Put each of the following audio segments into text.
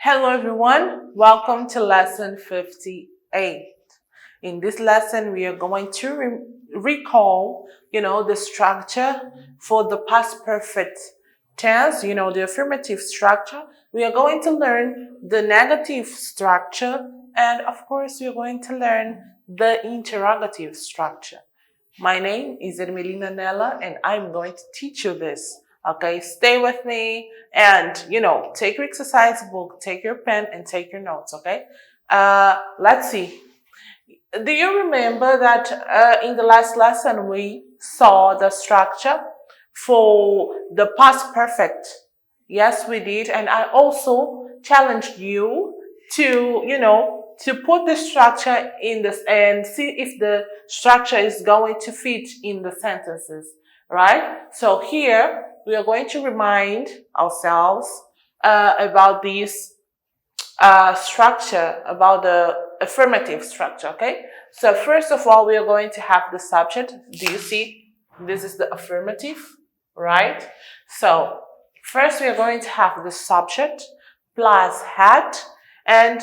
Hello everyone, welcome to lesson 58. In this lesson, we are going to recall, the structure for the past perfect tense, the affirmative structure. We are going to learn the negative structure, and of course, we are going to learn the interrogative structure. My name is Ermelinda Nela, and I'm going to teach you this. Okay, stay with me and, take your exercise book, take your pen and take your notes, okay? Let's see. Do you remember that in the last lesson we saw the structure for the past perfect? Yes, we did. And I also challenged you to, to put the structure in this and see if the structure is going to fit in the sentences, right? So here, we are going to remind ourselves about this structure, about the affirmative structure, okay? So first of all, we are going to have the subject. Do you see? This is the affirmative, right? So first we are going to have the subject plus had, and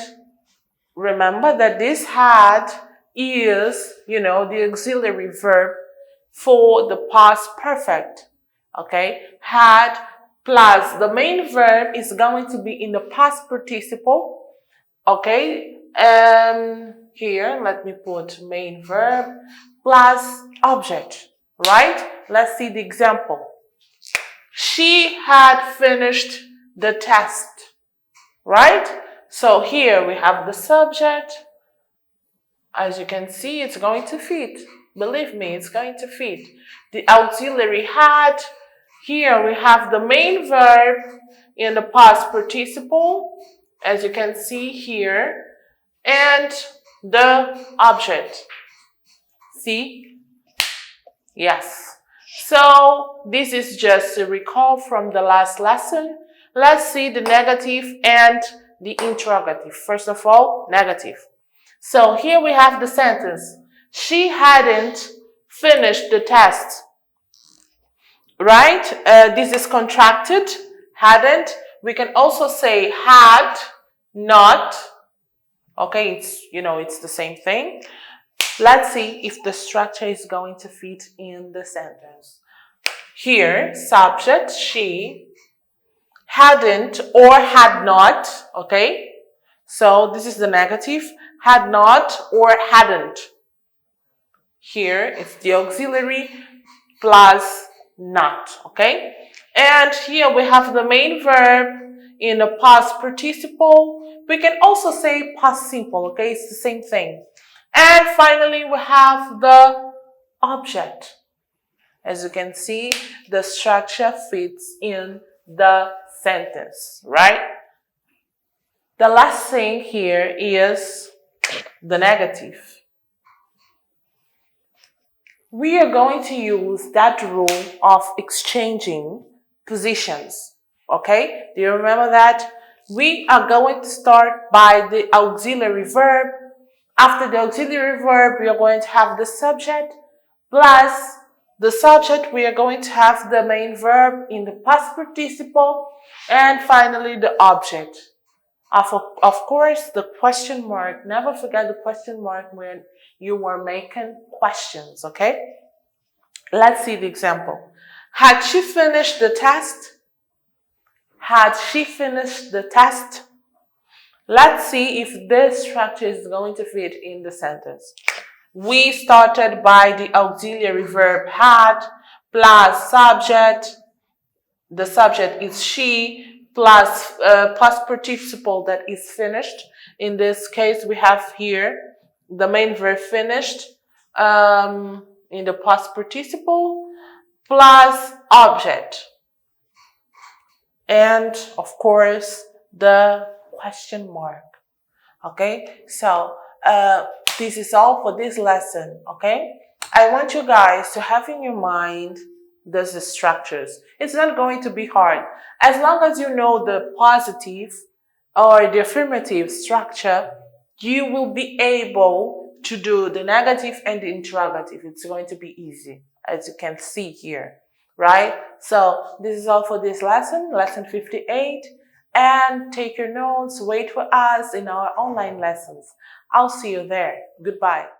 remember that this had is, the auxiliary verb for the past perfect. Okay, had plus the main verb is going to be in the past participle. Okay, here let me put main verb plus object, right? Let's see the example. She had finished the test, right? So here we have the subject. As you can see, it's going to fit. Believe me, it's going to fit. The auxiliary had. Here we have the main verb in the past participle, as you can see here, and the object. See? Yes. So this is just a recall from the last lesson. Let's see the negative and the interrogative. First of all, negative. So here we have the sentence. She hadn't finished the test. Right? This is contracted, hadn't. We can also say had not. Okay, it's the same thing. Let's see if the structure is going to fit in the sentence. Here, subject, she, hadn't or had not. Okay, so this is the negative, had not or hadn't. Here, it's the auxiliary plus not, okay? And here we have the main verb in the past participle. We can also say past simple, okay? It's the same thing. And finally, we have the object. As you can see, the structure fits in the sentence, right? The last thing here is the negative. We are going to use that rule of exchanging positions, okay? Do you remember that? We are going to start by the auxiliary verb. After the auxiliary verb, we are going to have the subject, plus the subject, we are going to have the main verb in the past participle, and finally the object. Of course, the question mark. Never forget the question mark when you were making questions, okay? Let's see the example. Had she finished the test? Had she finished the test? Let's see if this structure is going to fit in the sentence. We started by the auxiliary verb had plus subject. The subject is she plus past participle that is finished. In this case, we have here the main verb finished in the past participle plus object. And of course, the question mark. Okay, so this is all for this lesson. Okay, I want you guys to have in your mind the structures. It's not going to be hard. As long as you know the positive or the affirmative structure, you will be able to do the negative and the interrogative. It's going to be easy, as you can see here, right? So this is all for this lesson, lesson 58. and take your notes. Wait for us in our online lessons. I'll see you there. Goodbye.